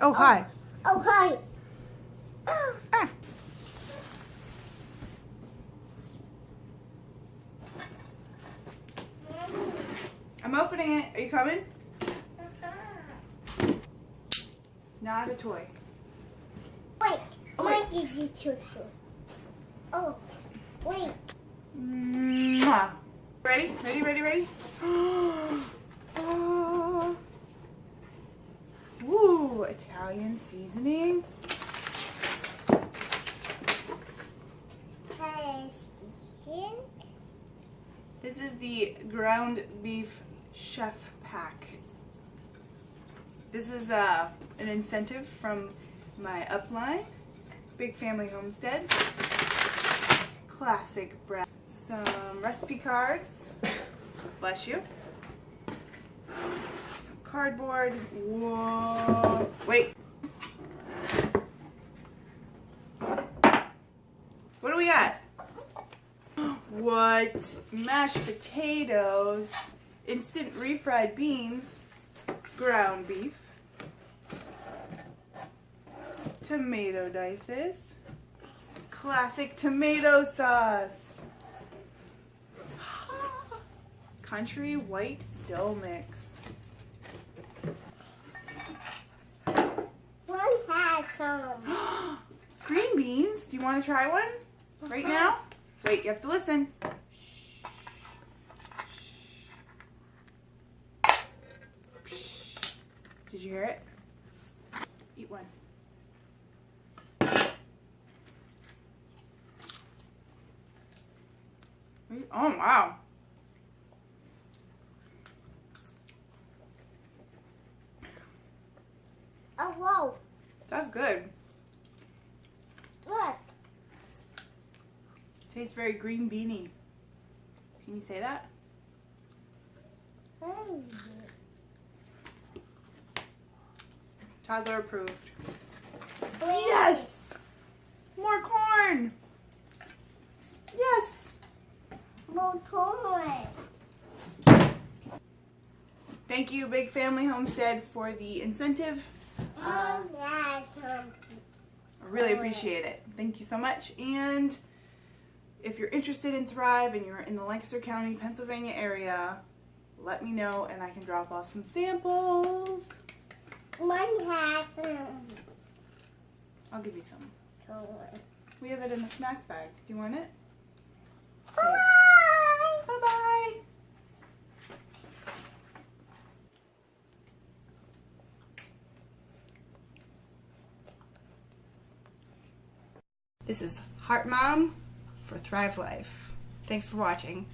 Oh, hi. Oh, hi. Ah. I'm opening it. Are you coming? Not a toy. Wait. Oh, Mine wait. is the choo-choo. Oh, wait. Mwah. Ready? Ready, ready, ready? Oh. Ooh, Italian seasoning. This is the ground beef chef pack. This is an incentive from my upline, Big Family Homestead. Classic bread. Some recipe cards. Bless you. Some cardboard. Whoa. Wait. What do we got? What? Mashed potatoes, instant refried beans, ground beef, tomato dices, classic tomato sauce, country white dough mix. One has some. Green beans. Do you want to try one right now? Wait, you have to listen. Did you hear it? Eat one. Oh, wow. Oh, whoa. That's good. Look. Tastes very green beany. Can you say that? Toddler approved. Yes! More corn! Yes! More corn. Thank you, Big Family Homestead, for the incentive. One has some. I really appreciate it. Thank you so much. And if you're interested in Thrive and you're in the Lancaster County, Pennsylvania area, let me know and I can drop off some samples. One has some. I'll give you some. Corn. We have it in the snack bag. Do you want it? Bye. Bye-bye. This is Heart Mom for Thrive Life. Thanks for watching.